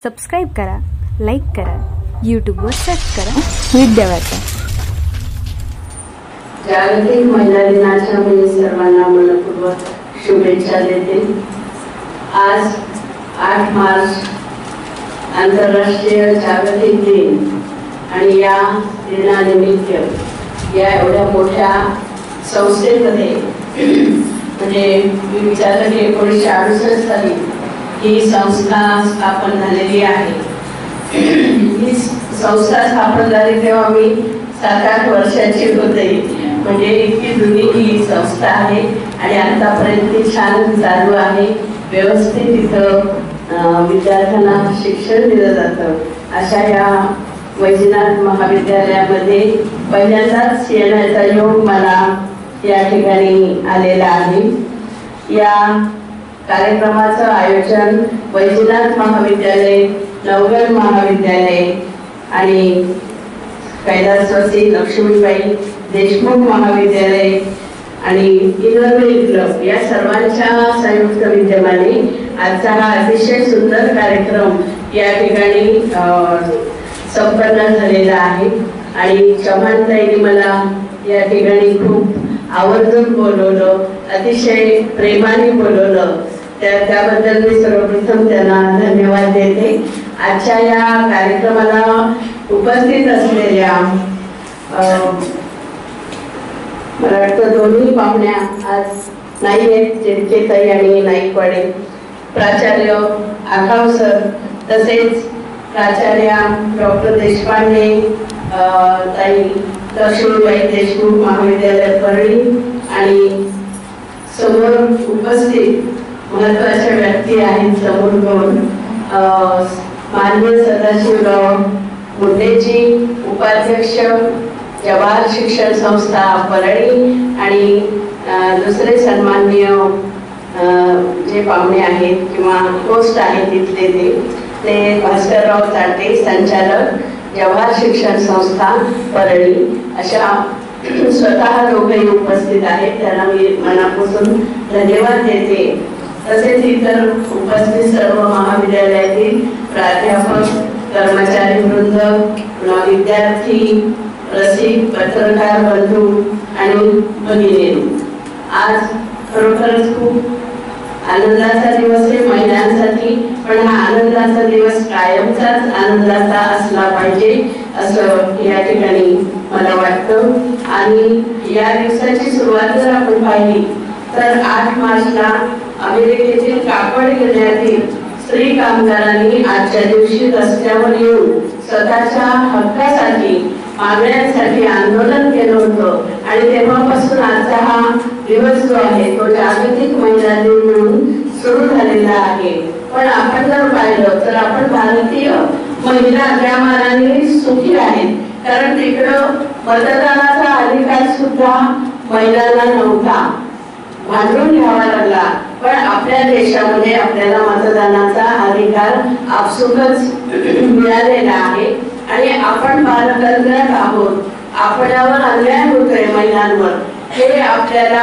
Subscribe करा, like करा, यूट्यूबवर सर्च करा विद्यावार्ता। जागतिक महिला दिनाच्या मी सर्वांना मनपूर्वक शुभेच्छा देते। आज 8 मार्च आंतरराष्ट्रीय जागतिक दिन आणि या दिनानिमित्त या एवढ्या मोठ्या संस्थेमध्ये म्हणजे मी विचारलं की 1968 साली ही संस्था स्थापन झालेली आहे। ही संस्था स्थापन झाली तेव्हा मी 7-8 वर्षाची होते, म्हणजे इतकी जुनी ही संस्था आहे आणि आतापर्यंत ती छान चालू आहे। व्यवस्थित इथं विद्यार्थ्यांना शिक्षण दिलं जातं। अशा या वैजनाथ महाविद्यालयामध्ये पहिल्यांदाच येण्याचा योग मला या ठिकाणी आलेला आहे। या कार्यक्रमाचं आयोजन वैजनाथ महाविद्यालय, नवगड महाविद्यालय आणि कैलासवासी लक्ष्मीबाई देशमुख महाविद्यालय आणि इनोव्हेट क्लब या सर्वांच्या संयुक्त विद्यमाने आजचा हा अतिशय सुंदर कार्यक्रम या ठिकाणी संपन्न झालेला आहे। आणि चव्हाणताईंनी मला या ठिकाणी खूप आवर्जून बोलवलं, अतिशय प्रेमाने बोलवलं, त्याबद्दल मी सर्वप्रथम त्यांना धन्यवाद देते। आजच्या या कार्यक्रमाला उपस्थित असलेल्या मला वाटतं दोन्ही पाहुण्या आज नाही आहेत, चिडकेताई आणि नाईकवाडे, प्राचार्य आखाव सर, तसेच प्राचार्य डॉक्टर देशपांडे ताई, लक्ष्मीबाई देशमुख महाविद्यालय परळी आणि समोर उपस्थित महत्वाच्या व्यक्ती आहेत। समोर दोन माननीय सदाशिवराव मुंडेजी, उपाध्यक्ष जवाहर शिक्षण संस्था परळी आणि दुसरे सन्माननीय जे पाहुणे आहेत किंवा होस्ट आहेत तिथले ते भास्करराव चाटे, संचालक जवाहर शिक्षण संस्था परळी, अशा स्वतः दोघेही उपस्थित आहेत, त्यांना मी मनापासून धन्यवाद देते। तसेच इतर उपस्थित सर्व महाविद्यालयातील प्राध्यापक, कर्मचारी वृंद, विद्यार्थी, रसिक, पत्रकार बंधू आणि भगिनी, आज खरोखरच खूप आनंदाचा दिवस आहे महिलांसाठी, पण हा आनंदाचा दिवस कायमचाच आनंदाचा असला पाहिजे असं या ठिकाणी मला वाटतं। आणि या दिवसाची सुरुवात जर आपण पाहिली तर 8 मार्चला अमेरिकेतील कापड गिरण्यातील स्त्री कामगारांनी आजच्या दिवशी रस्त्यावर येऊन स्वतःच्या हक्कासाठी, मागण्यांसाठी आंदोलन केलं होतं आणि तेव्हापासून आजचा हा दिवस जो आहे तो जागतिक महिला दिन म्हणून सुरू झालेला आहे। पण आपण जर पाहिलं तर आपण भारतीय महिला त्या मानाने सुखी आहेत, कारण तिकडं मतदानाचा अधिकार सुद्धा महिलांना नव्हता, भांडून घ्यावा लागला। पण आपल्या देशामध्ये आपल्याला मतदानाचा अधिकार आपसुकच मिळालेला आहे आणि आपण पारदर्शक आहोत। आपल्यावर अन्याय होतोय महिलांवर, हे आपल्याला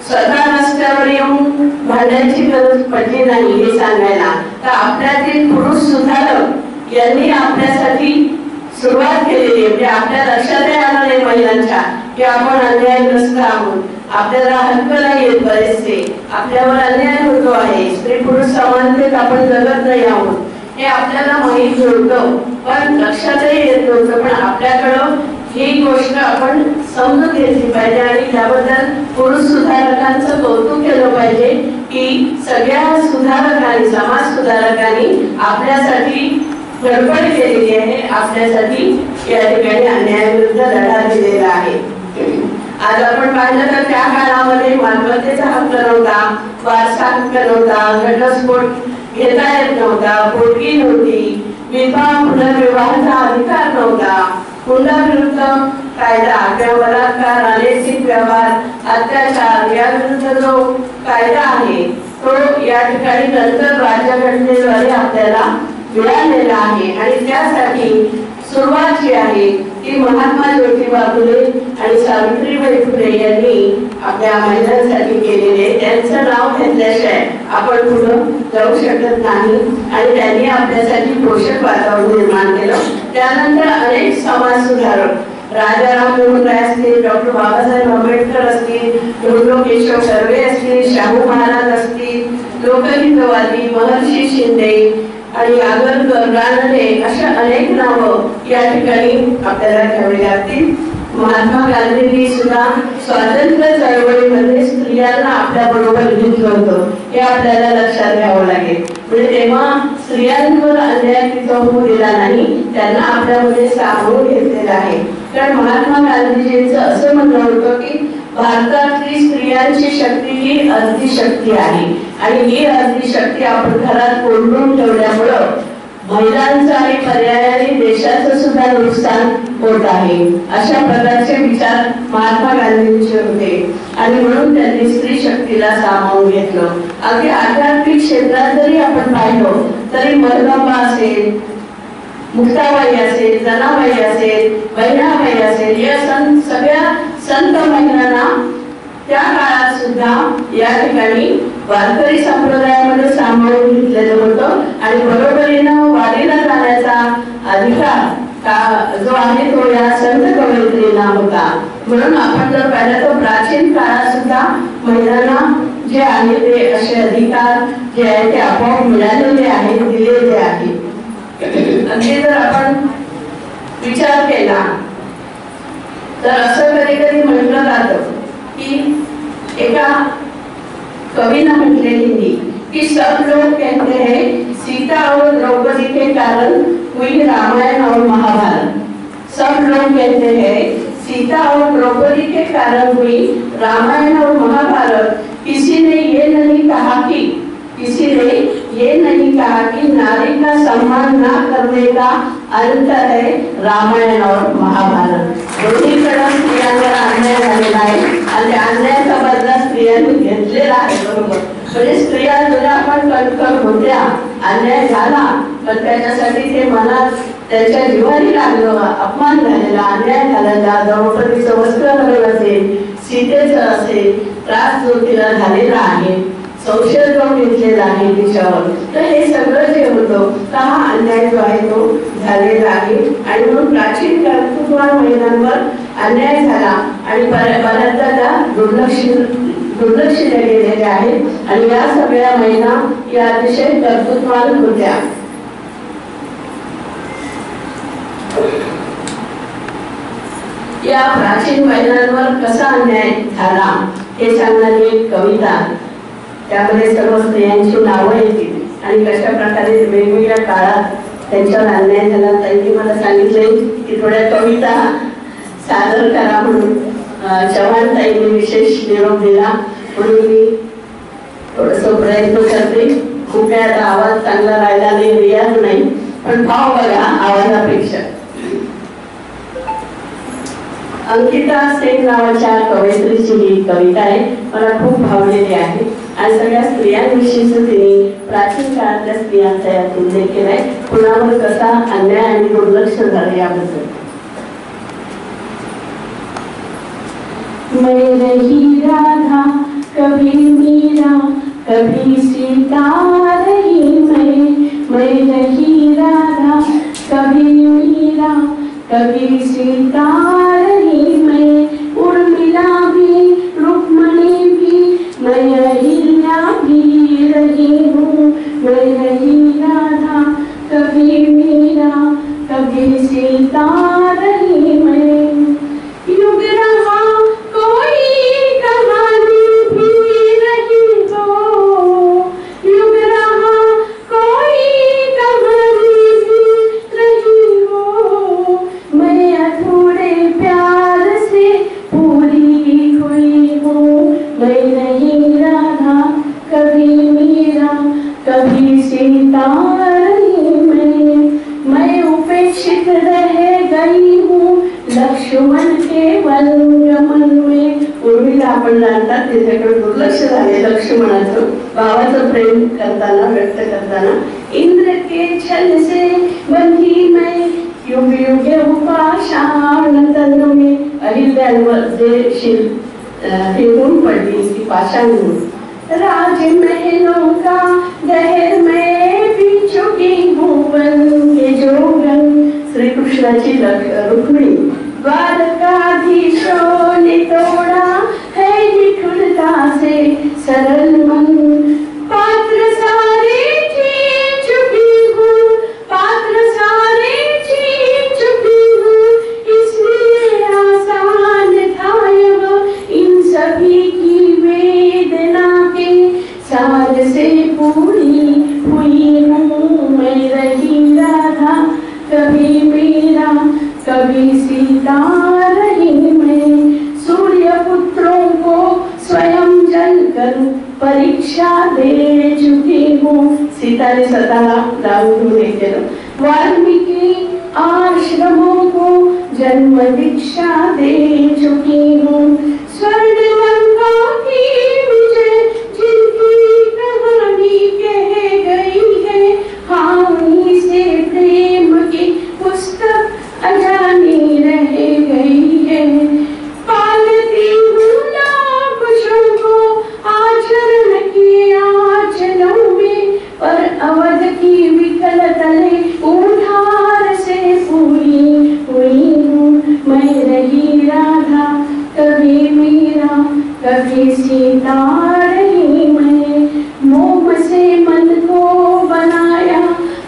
स्वतः रस्त्यावर येऊन भांडण्याची गरज पडली नाही हे सांगायला, तर आपल्यातील पुरुष सुधारक यांनी आपल्यासाठी सुरुवात केलेली आहे। म्हणजे आपल्या लक्षात आलं नाही महिलांच्या की आपण अन्यायग्रस्त आहोत, आपल्याला हक्क नाही येत, बरेचसे आपल्यावर अन्याय होतो आहे, स्त्री पुरुष समानतेत आपण जगत नाही आहोत, हे आपल्याला माहीत होतं पण लक्षातही येत नव्हतं। पण आपल्याकडं ही गोष्ट आपण समजून घेतली पाहिजे आणि त्याबद्दल पुरुष सुधारकांचं कौतुक केलं पाहिजे की सगळ्या सुधारकांनी, समाज सुधारकांनी आपल्यासाठी धडपड केलेली आहे, आपल्यासाठी या ठिकाणी अन्यायाविरुद्ध लढा दिलेला आहे। आज आपण पाहिलं तर त्या काळामध्ये मालमत्तेचा हक्क नव्हता, वारसा हक्क नव्हता, घटस्फोट घेता येत नव्हता, पोटगी नव्हती, विवाह पुनर्विवाहाचा अधिकार नव्हता, हुंडा विरुद्ध कायदा किंवा बलात्कार, अनैतिक व्यवहार, अत्याचार याविरुद्ध जो कायदा आहे तो या ठिकाणी नंतर राज्यघटनेद्वारे आपल्याला मिळालेला आहे। आणि त्यासाठी सुरुवात जी आहे ती महात्मा ज्योतिबा फुले आणि सावित्रीबाई फुले यांनी आपल्या महिलांसाठी केलेले, त्यांचं नाव घेतल्याशिवाय आपण पुढे जाऊ शकत नाही आणि त्यांनी आपल्यासाठी पोषक वातावरण निर्माण केलं. त्यानंतर अनेक समाज सुधारक राजाराम मोहन राय असतील, डॉक्टर बाबासाहेब आंबेडकर असतील, धोंडो केशव कर्वे असतील, शाहू महाराज असतील, लोकहितवादी महर्षी शिंदे आणि आगरकर, रानडे अशा अनेक नावं या ठिकाणी आपल्याला घ्यावी लागतील. महात्मा गांधींनी सुद्धा स्वातंत्र्य चळवळीमध्ये स्त्रियांना आपल्या बरोबर घेतलं होतं, हे आपल्याला लक्षात घ्यावं लागेल. म्हणजे तेव्हा स्त्रियांवर अन्याय तिथं होऊ दिला नाही, त्यांना आपल्यामध्ये सामावून घेतलेलं आहे. कारण महात्मा गांधीजींचं असं म्हणणं होतं की भारतातली स्त्रियांची शक्ती ही अर्धी शक्ती आहे आणि ही अर्धी शक्ती आपण घरात कोंडून ठेवल्यामुळं महिलांचं आणि पर्यायाने देशाचं सुद्धा नुकसान होत आहे. अशा प्रकारचे विचार महात्मा गांधींचे होते आणि म्हणून त्यांनी स्त्री शक्तीला सामावून घेतलं. अगदी आध्यात्मिक क्षेत्रात जरी आपण पाहिलं तरी मरगंबा असेल, मुक्ताबाई असेल, जनाबाई असेल, बहिणाबाई असेल, या सगळ्या संत महिलांना त्या काळात सुद्धा या ठिकाणी वारकरी संप्रदायामध्ये सामावून घेतलेलं होतं आणि बरोबरीनं वारीला जाण्याचा अधिकार जो आहे तो या संत कवयित्रींना होता. म्हणून आपण जर पाहिलं तर प्राचीन काळात सुद्धा महिलांना जे आहे ते असे अधिकार जे आहे ते आपोआप मिळालेले आहेत, दिलेले आहेत. अगदी जर आपण विचार केला तर असं कधी कधी म्हटलं जातं कि एका कवीनं म्हटले हिंदी कि सब लोग कहते हैं सीता और द्रौपदी के कारण हुई रामायण और महाभारत. सब लोग कहते हैं सीता और द्रौपदी के कारण हुई रामायण और महाभारत. किसी ने ये नहीं कहा कि नारी का सम्मान न करने का अंतर है रामायण और महाभारत. दोन्हीकडे स्त्रियांवर अन्याय झालेला आहे आणि अन्यायाचा बदला स्त्रियांनी घेतलेला आहे. बरोबर, म्हणजे स्त्रिया जुन्या आपण कणकण होत्या, अन्याय झाला पण त्याच्यासाठी ते मनात त्यांच्या जीवानी लागलं, अपमान झालेला, अन्याय झालेला, द्रौपदीचं वस्त्र हरवलं असेल, सीतेचं असेल, त्रास जो तिला झालेला आहे, संशय जो घेतलेला आहे तिच्यावर, तर हे सगळं जे होतं तर हा अन्याय जो आहे तो झालेला आहे. आणि म्हणून प्राचीन कर्तृत्ववान महिलांवर अन्याय झाला आणि बऱ्याचदा त्या दुर्लक्षित गेलेल्या आहेत आणि या सगळ्या महिला या अतिशय कर्तृत्ववान होत्या. या प्राचीन महिलांवर कसा अन्याय झाला हे सांगणारी एक कविता, त्यामध्ये सर्व स्त्रियांची नावं येतील आणि कशा प्रकारे वेगवेगळ्या काळात त्यांच्यावर अन्याय झाला. त्यांनी मला सांगितले की थोड्या कविता सादर करा म्हणून. चव्हाण ताईंनी विशेष निरोप दिला म्हणून मी थोडस प्रयत्न करते. खूप वेळा आता आवाज चांगला राहिला नाही, रियाज नाही, पण भाव बघा आवाजापेक्षा. अंकिता सेन नावाच्या कवयित्रीची ही कविता आहे, मला खूप भावलेली आहे आणि सगळ्या स्त्रियांविषयीच तिने प्राचीन काळातल्या स्त्रियांचा यात उल्लेख केलाय. कुणावर कसा अन्याय आणि दुर्लक्ष झालं याबद्दल. मैं रही राधा कभी मीरा कभी सीता रही मैं रही राधा कभी मीरा कभी सीता रही मैं. उर्मिला भी रुक्मणी भी मैं अहिल्या भी रही हूँ. मैं रही राधा कभी मीरा कभी सीता रही मैं. युग रहा कोई कहानी भी रही हो, युग रहा कोई कहानी भी रही हो. मैं अधूरे प्यार से पूरी हुई हूँ. मैं नहीं राधा कभी मीरा कभी सीता रही मैं उपेक्षित रह गई हूँ लक्ष्मण के वनगमन में. उर्मिला आपण जाणतात तिच्याकडे दुर्लक्ष झाले लक्ष्मणाचं, भावाचं प्रेम करताना व्यक्त करताना. इंद्र के छल से बंधी मैं युग युग पाषाण तन में. अहिल्यावर जे शिल हिंगून पडली ती पाषाण. राज महलों का गहर में भी चुकी हूँ कृष्णाची रुक्मिणी द्वारकाधीशों ने तोड़ा है निठुरता से सरल मन पात्र सारे जीत चुकी हूँ पात्र सारे जीत चुकी हूँ इसलिए आसान था यह इन सभी की वेदना के सार से पूरी हुई हूँ मैं रही राधा कभी मीरा कभी सीता रही मैं सूर्य पुत्रों को स्वयं जलकर परीक्षा दे चुकी हूँ सीता ने स्वतःला लावून केलं वाल्मीकि आश्रमों को जन्म दीक्षा दे चुकी हूँ स्वर्ण लंका की विजय जिनकी कहानी कह गई है हानि से प्रेम की पुस्तक अजानी रह गई है पालती हूँ कुशों को आचरण के आंचलों में पर अवध की विकल तले उधार से पूरी हुई हूँ मैं रही राधा कभी मीरा कभी सीता रही मैं मोम से मन को बनाया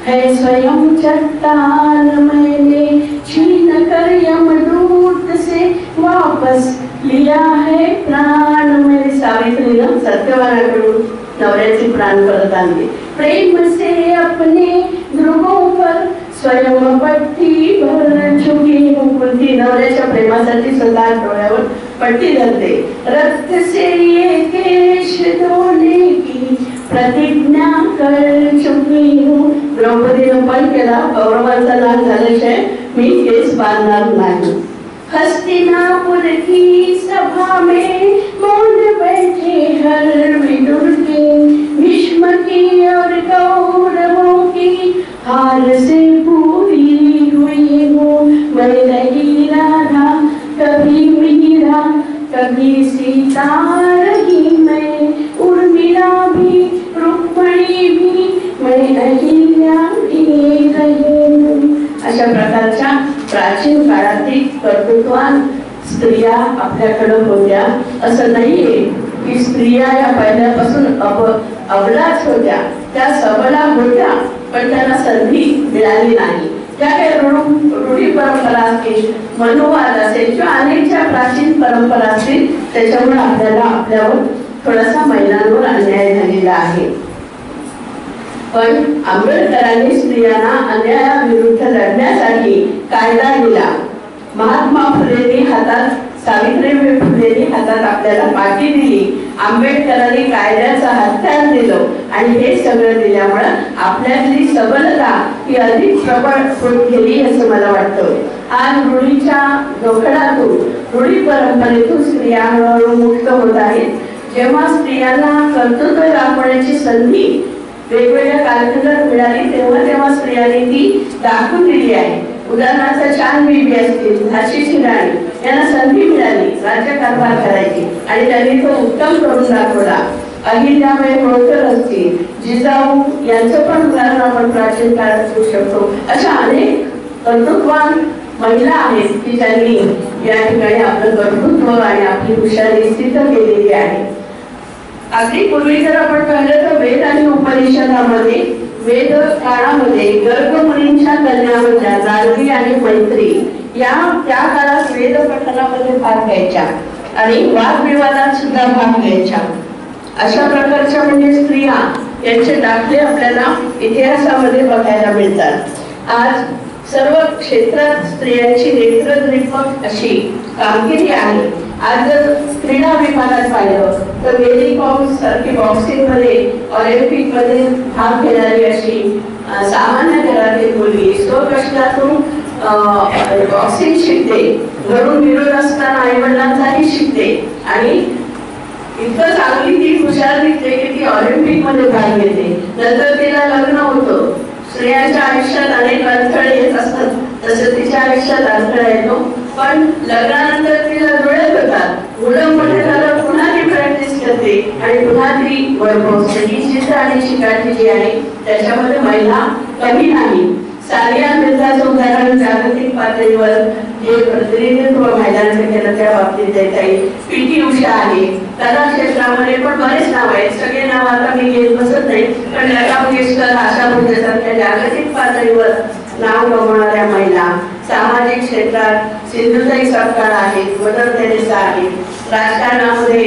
है स्वयं चट्टान मैंने छीन कर यमदूत से वापस लिया है प्राण मेरे सावित्रीनं सत्यवानाकडून नवऱ्याचे प्राण परत आणले प्रेम से अपने ध्रुवों पर स्वयं पट्टी भर चुकी हूँ कुंती नवऱ्याच्या प्रेमासाठी स्वतः डोळ्यावर पट्टी धरते रक्त से ये केश धोने की प्रतिज्ञा कर चुकी हूँ द्रौपदीनं पण केला कौरवांचा नाश झाल्याशिवाय मी केस बांधणार नाही हस्तिनापुर की सभा में मौन बैठे हर विदुर की भीष्म की और कौरवों की हार से पूरी हुई हूँ मैं रही राधा कभी मीरा कभी सीता रही मैं उर्मिला भी रुक्मिणी भी मैं अहिल्या भी रही हूँ अशा प्रकारच्या प्राचीन काळातील कर्तृत्वान स्त्रिया आपल्याकडे होत्या असं नाहीये की स्त्रिया या पहिल्यापासून अबलाच होत्या त्या सबला होत्या पण त्यांना संधी मिळाली नाही त्या काही रूढी परंपरा असतील मनोवाद असेल किंवा अनेक ज्या प्राचीन परंपरा असतील त्याच्यामुळे आपल्याला आपल्यावर थोडासा महिलांवर अन्याय झालेला आहे पण आंबेडकरांनी स्त्रियांना अन्यायाविरुद्ध लढण्यासाठी कायदा दिला महात्मा फुलेंनी हातात सावित्रीबाई फुलेंनी हातात आपल्याला पाठी दिली आंबेडकरांनी कायद्याचं हत्यार दिलं आणि हे सगळं दिल्यामुळे आपल्यातली सबलता ही अधिक प्रबळ होत गेली असं मला वाटतं आज रूढीच्या जोखडातून रूढी परंपरेतून स्त्रिया हळूहळू मुक्त होत आहेत जेव्हा स्त्रियांना कर्तृत्व दाखवण्याची संधी वेगवेगळ्या कालखंडात मिळाली तेव्हा स्त्रियांनी ती दाखवून दिली आहे उदाहरणार्थ छान बीबी असतील झाशीची राणी यांना संधी मिळाली राज्यकारभार करायची आणि त्यांनी तो उत्तम करून दाखवला अहिल्याबाई होळकर असतील जिजाऊ यांचं पण उदाहरण आपण प्राचीन काळात घेऊ शकतो अशा अनेक कर्तृत्ववान महिला आहेत की त्यांनी या ठिकाणी आपलं कर्तृत्व आणि आपली हुशारी सिद्ध केलेली आहे अगदी पूर्वी जर आपण पाहिलं तर वेद आणि उपनिषदामध्ये वेद काळामध्ये गर्गमुनींच्या कन्या होत्या गार्गी आणि मैत्री या त्या काळात वेद पठणामध्ये भाग घ्यायच्या आणि वादविवादात सुद्धा भाग घ्यायच्या अशा प्रकारच्या म्हणजे स्त्रिया यांचे दाखले आपल्याला इतिहासामध्ये बघायला मिळतात आज सर्व क्षेत्रात स्त्रियांची नेत्रदीपक अशी कामगिरी आहे आज जर क्रीडा विभागात पाहिलं तर मेरी कॉम सारखी बॉक्सिंग मध्ये ऑलिम्पिक मध्ये भाग घेणारी अशी सामान्य घरातील मुलगी स्वकष्टातून बॉक्सिंग शिकते घरून विरोध असताना आई वडिलांचाही शिकते आणि इतकं चांगली ती हुशार दिसते की ती ऑलिम्पिक मध्ये भाग घेते नंतर तिला लग्न होतं स्त्रियांच्या आयुष्यात अनेक अडथळे येत असतात तसं तिच्या आयुष्यात अडथळा येतो पण लग्नानंतर तिला जुळत होतात मुलं मोठे झालं पुन्हा ती प्रॅक्टिस करते आणि पुन्हा ती वर पोहोचते ही जिद्द आणि शिकायची जी आहे त्याच्यामध्ये महिला कमी नाही सानिया मिर्झा महत्वाचं उदाहरण जागतिक पातळीवर जे प्रतिनिधित्व महिलांचं केलं त्या बाबतीत देता येईल. पी.टी. उषा आहे. कला क्षेत्रामध्ये पण बरेच नाव आहेत, सगळे नाव आता मी घेत बसत नाही, पण लता मंगेशकर, आशा भोसले सारख्या जागतिक पातळीवर नाव कमवणाऱ्या महिला. सामाजिक क्षेत्रात सिंधुताई सपकाळ आहेत, मदर तेरेसा आहेत. राजकारणामध्ये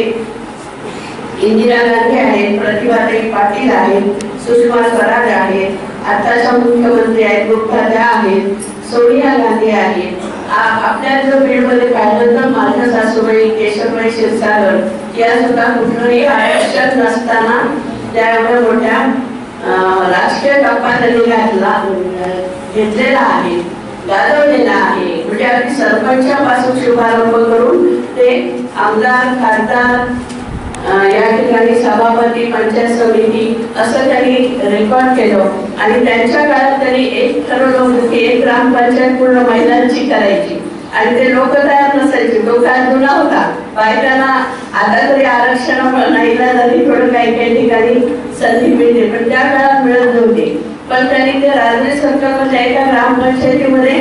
इंदिरा गांधी आहेत, प्रतिभाताई पाटील आहेत, सुषमा स्वराज आहेत, आताच्या मुख्यमंत्री आहेत मुक्ता आहेत, सोनिया गांधी आहेत. आपल्या जर बीडमध्ये पाहिलं तर माझ्या सासूबाई केशवबाई क्षीरसागर या सुद्धा कुठलंही आरक्षण नसताना त्या एवढ्या मोठ्या राजकीय टप्पा त्यांनी घेतलेला आहे, गाजवलेला आहे. म्हणजे अगदी सरपंचापासून शुभारंभ करून ते आमदार, खासदार, या ठिकाणी सभापती, पंचायत समिती असं त्यांनी रेकॉर्ड केलं. आणि त्यांच्या काळात त्यांनी एक ठरवलं होतं की एक ग्रामपंचायत पूर्ण महिलांची करायची आणि ते लोक तयार नसायचे. तो काळ जुना होता, बायकांना आता तरी आरक्षण नाहीला तरी थोडं काही ठिकाणी संधी मिळते, पण त्या काळात मिळत नव्हती. पण त्यांनी ते राजकीय सरकारमध्ये एका ग्रामपंचायतीमध्ये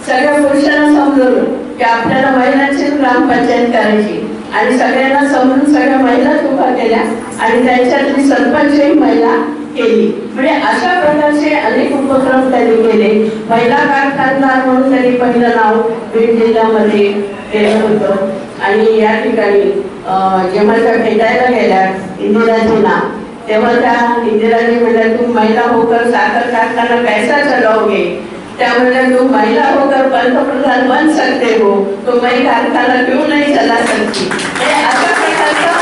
सगळ्या पुरुषांना समजवलं की आपल्याला महिलांचीच ग्रामपंचायत करायची आणि सगळ्यांना समजून सगळ्या महिलाच उभा केल्या आणि त्यांच्यातली सरपंचही महिला केली. म्हणजे अशा प्रकारचे अनेक उपक्रम त्यांनी केले. महिला कारखानदार म्हणून त्यांनी पहिलं नाव बीड जिल्ह्यामध्ये केलं होतं. आणि या ठिकाणी जेव्हा त्या भेटायला गेल्या इंदिराजींना, तेव्हा त्या इंदिराजी म्हणल्या तुम महिला होकर साखर कारखाना कैसा चलाओगे, त्यामुळे तुम महिला होकर पंतप्रधान बन सकते हो, तो मैं कारखाना क्यों नहीं चला सकती. अशा प्रकारचा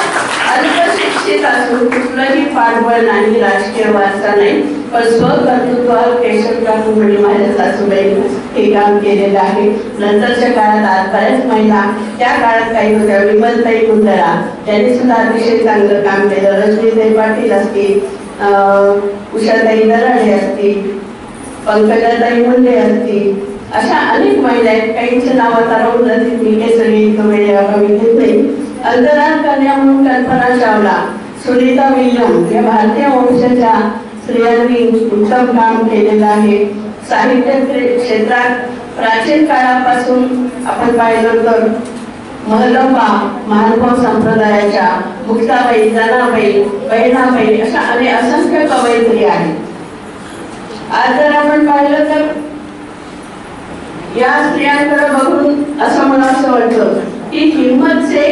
अल्पशिक्षित असून कुठलंही पाठबळ नाही, राजकीय वारसा नाही, पण स्वकर्तृत्वावर केशव काकू म्हणजे माझ्या सासूबाईंनी हे काम केलेलं आहे. नंतरच्या काळात आज बऱ्याच महिला, त्या काळात काही होत्या, विमलताई कुंदरा त्यांनी सुद्धा अतिशय चांगलं काम केलं. रजनीताई पाटील असतील, उषाताई दराडे असतील, पंकजाताई मुंडे असतील, अशा अनेक महिला आहेत. काहींचे नाव आता राहून जातील, मी हे सगळी कमी घेत नाही. अंतराळ कन्या म्हणून कल्पना चावला, सुनीता विल्यम या भारतीय वंशाच्या स्त्रियांनी उत्तम काम केलेलं आहे. साहित्य क्षेत्रात प्राचीन काळापासून आपण पाहिलं तर महलंबा महानुभाव संप्रदायाच्या मुक्ताबाई, जनाबाई, बहिणाबाई अशा अनेक असंख्य कवयित्री आहेत. आज जर आपण पाहिलं तर या स्त्रियांकडे बघून असं मला असं वाटतं की हिम्मत से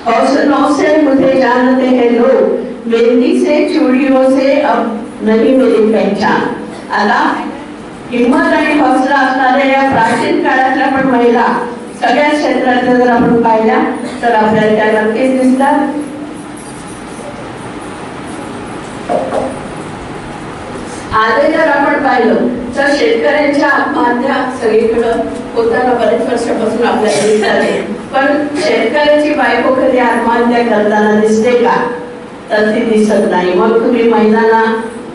हौसलों से मुझे जानते हैं लोग, मेहंदी से चूड़ियों से अब नहीं मेरी पहचान. आता हिम्मत आणि हौसला असणाऱ्या या प्राचीन काळातल्या पण महिला सगळ्या क्षेत्रातल्या जर आपण पाहिल्या तर आपल्याला त्या नक्कीच दिसतात. आधी जर आपण पाहिलं तर शेतकऱ्यांच्या आत्महत्या सगळीकडे होताना बरेच वर्षापासून आपल्याला दिसतात, पण शेतकऱ्याची बायको कधी आत्महत्या करताना दिसते का, तर ती दिसत नाही. मग तुम्ही महिलांना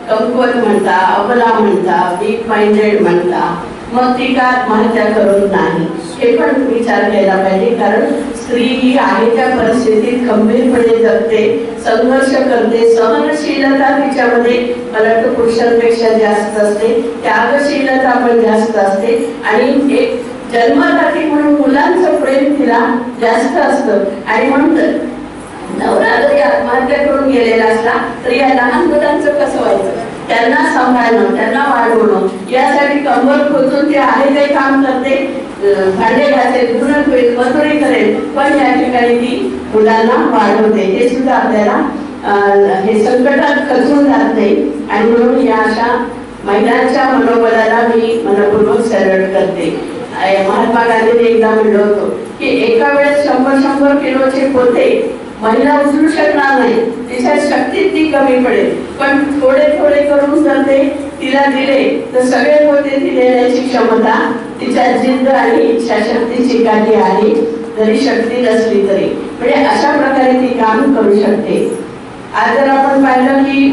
कमकुवत म्हणता, अबला म्हणता, वीक माइंडेड म्हणता, मग ती का आत्महत्या करून नाही, हे पण विचार केला पाहिजे. कारण स्त्री ही आहे त्या परिस्थितीत खंबीरपणे जगते, संघर्ष करते, सहनशीलता तिच्यामध्ये मला वाटतं पुरुषांपेक्षा जास्त असते, त्यागशीलता पण जास्त असते आणि एक जन्मदाती म्हणून मुलांचं प्रेम तिला जास्त असतं. आणि म्हणून नवरा जरी आत्महत्या करून गेलेला असला तरी या लहान मुलांचं कसं व्हायचं, त्यांना सांभाळणं, त्यांना वाढवणं, यासाठी कंबर खोचून ते आहे ते काम करते, भांडे घासेल, धुणं धुईल, मजुरी करेल, पण या ठिकाणी ती मुलांना वाढवते. हे सुद्धा आपल्याला हे संकटात खचून जात नाही. आणि म्हणून या अशा महिलांच्या मनोबलाला मी मनपूर्वक सॅल्यूट करते. महात्मा गांधींनी एकदा म्हणलं होतं की एका वेळेस 100 किलोचे पोते महिला उचलू शकणार नाही, तिच्या शक्तीत ती कमी पडेल, पण थोडे थोडे करून जर ते तिला दिले तर सगळे पोते ती देण्याची क्षमता तिच्या जिद्द आणि इच्छाशक्तीची काही आहे, जरी शक्ती नसली तरी. म्हणजे अशा प्रकारे ती काम करू शकते. आज जर आपण पाहिलं की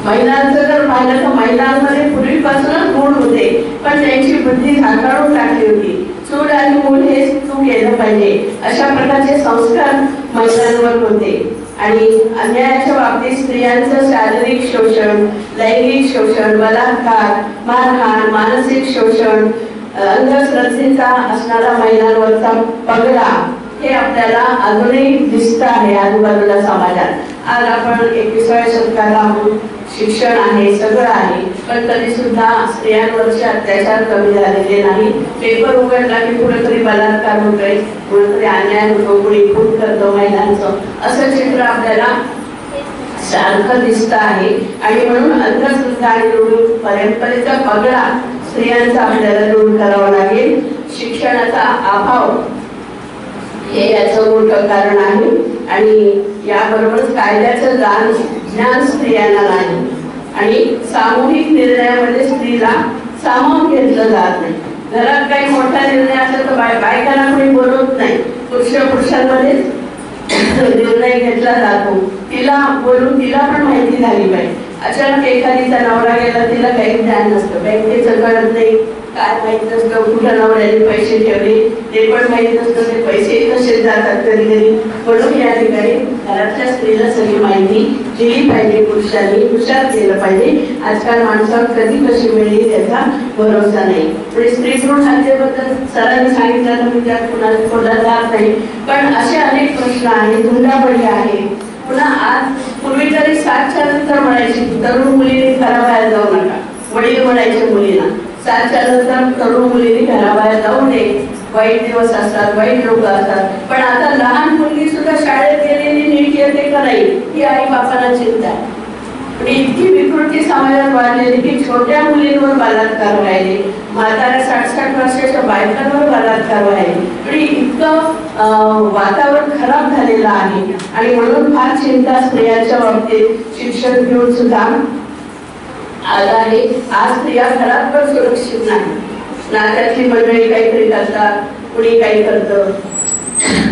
महिलांचं जर पाहिलं तर महिलांमध्ये पूर्वीपासूनच गुण होते, पण त्यांची बुद्धी झाकाळून टाकली होती. चूल आणि मूल हे तू केलं पाहिजे, अशा प्रकारचे संस्कार महिलांवर होते. आणि अन्यायाच्या बाबतीत स्त्रियांचं शारीरिक शोषण, लैंगिक शोषण, बलात्कार, मारहाण, मानसिक शोषण, अंधश्रद्धेचा असणारा महिलांवरचा पगडा हे आपल्याला अजूनही दिसत आहे आजूबाजूला समाजात. आज आपण 21व्या शतकाला आहोत, शिक्षण आहे, सगळं आहे, पण तरी सुद्धा स्त्रियांवरचे अत्याचार कमी झालेले नाही. पेपर उघडला की कुठेतरी बलात्कार होतोय, कुठेतरी अन्याय होतो, कुणी खून करतो महिलांचं, असं चित्र आपल्याला सारखं दिसत आहे. आणि म्हणून अंधश्रद्धा आणि रूढ परंपरेचा पगडा स्त्रियांचा आपल्याला दूर करावा लागेल. शिक्षणाचा अभाव हे याचं मोठं कारण आहे. आणि याबरोबरच कायद्याचं ज्ञान स्त्रियांना नाही आणि सामूहिक निर्णयामध्ये स्त्रीला सामावून घेतलं जात नाही. घरात काही मोठा निर्णय असला तर बायकांना कोणी बोलवत नाही, पुरुषांमध्ये निर्णय घेतला जातो. तिला बोलून तिला पण माहिती झाली पाहिजे. अचानक एखादीचा नवरा गेला, तिला काही ज्ञान नसतं, बँकेचं कळत नाही, काय माहित नसतं, कुठं नवऱ्याने पैसे ठेवले ते पण माहित नसतं, ते पैसे तसेच जातात कधी कधी. म्हणून या ठिकाणी घरातल्या स्त्रीला सगळी माहिती दिली पाहिजे, पुरुषांनी हुशार केलं पाहिजे. आजकाल माणसावर कधी कशी मिळेल त्याचा भरोसा नाही. म्हणजे स्त्री भ्रूण हत्येबद्दल सरांनी सांगितलं तर मी त्यात कोणाला जात नाही, पण असे अनेक प्रश्न आहेत, हुंडाबळी आहे. पुन्हा आज पूर्वी तरी 60च्या नंतर म्हणायची तरुण मुलीने घराबाहेर जाऊ नका, वडील म्हणायचे मुलींना 60च्या नंतर तरुण मुलीने घराबाहेर जाऊ नये, वाईट दिवस असतात, वाईट लोक असतात. पण आता लहान मुलगी सुद्धा शाळेत गेलेली नीट येते का नाही ही आई बापांना चिंता आहे. पण इतकी विकृती समाजात वाढलेली की छोट्या मुलींवर बलात्कार व्हायले, म्हाताऱ्या 60-60 वर्षाच्या बायकांवर बलात्कार व्हायले. म्हणजे इतकं वातावरण खराब झालेलं आहे. आणि म्हणून फार चिंता स्त्रियांच्या बाबतीत शिक्षण घेऊन सुद्धा आज आहे. आज स्त्रिया घरात पण सुरक्षित नाही. नात्यातली मंडळी काहीतरी करतात, कुणी काही करतं,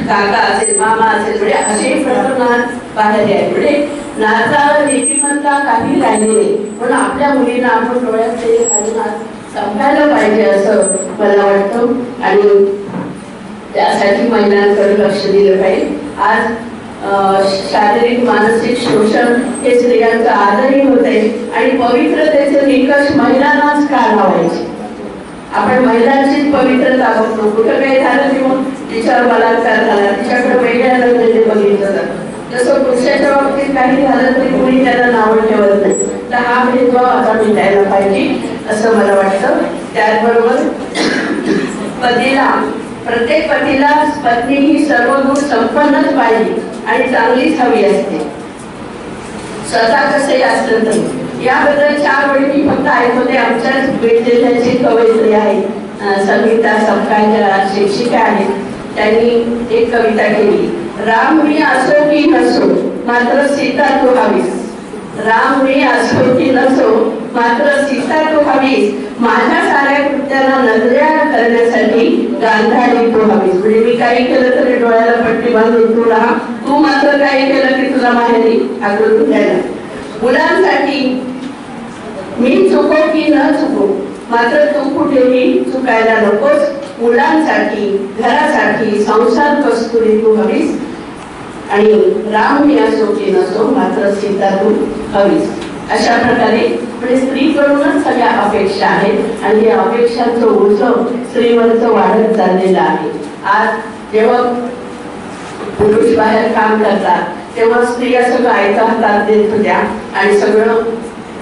काका असेल, मामा असेल, म्हणजे असे प्रकरण बाहेर आहे. म्हणजे नाता नीतिमत्ता काही राहिली नाही. म्हणून आपल्या मुलींना आपण डोळ्यात ते घालून सांभाळलं पाहिजे असं मला वाटतं. आणि त्यासाठी महिलांकडे लक्ष दिलं पाहिजे. आज शारीरिक मानसिक शोषण हे स्त्रियांचं आजही होत आहे. आणि पवित्रतेचे निकष महिलांनाच का लावायचे? आपण महिलांचीच पवित्रता बघतो. कुठं काही झालं की मग तिच्यावर बलात्कार झाला, तिच्याकडे वेगळ्या नजरेने बघितलं जातं. जसं पुरुषाच्या बाबतीत काही झालं तरी कोणी त्याला नावं ठेवत नाही. तर हा भेदभाव आता मिटायला पाहिजे असं मला वाटतं. त्याचबरोबर पतीला, प्रत्येक पतीला पत्नी ही सर्व गुण संपन्नच पाहिजे आणि चांगलीच हवी असते, स्वतः कसंही असलं तरी. याबद्दल 4 वेळी मी फक्त ऐकवते. आमच्याच बीड जिल्ह्याची कवयित्री आहे संगीता सपकाळकर, शिक्षिका आहेत. त्यांनी एक कविता केली, राम मी असो की नसो मात्र सीता तू हवीस. राम मी असो की नसो मात्र सीता तू हवीस. माझ्या साऱ्या कृत्यांना नजरेआड करण्यासाठी गांधारी तू हवीस. म्हणजे मी काही केलं तरी डोळ्याला पट्टी बांधून तू राहा, तू मात्र काही केलं की तुला माहेरी आकृती द्यायला. मुलांसाठी मी चुको की न चुको मात्र तू कुठेही चुकायला नकोस. मुलांसाठी, घरासाठी, संसार कस्तुरी तू हवीस. आणि राम मी असो की नसो मात्र सीता तू हवीस. अशा प्रकारे म्हणजे स्त्रीकडूनच सगळ्या अपेक्षा आहेत आणि या अपेक्षांचं ओझं स्त्रीवरचं वाढत चाललेलं आहे. आज जेव्हा पुरुष बाहेर काम करतात तेव्हा स्त्रिया सगळं आयतं हातात देत होत्या आणि सगळं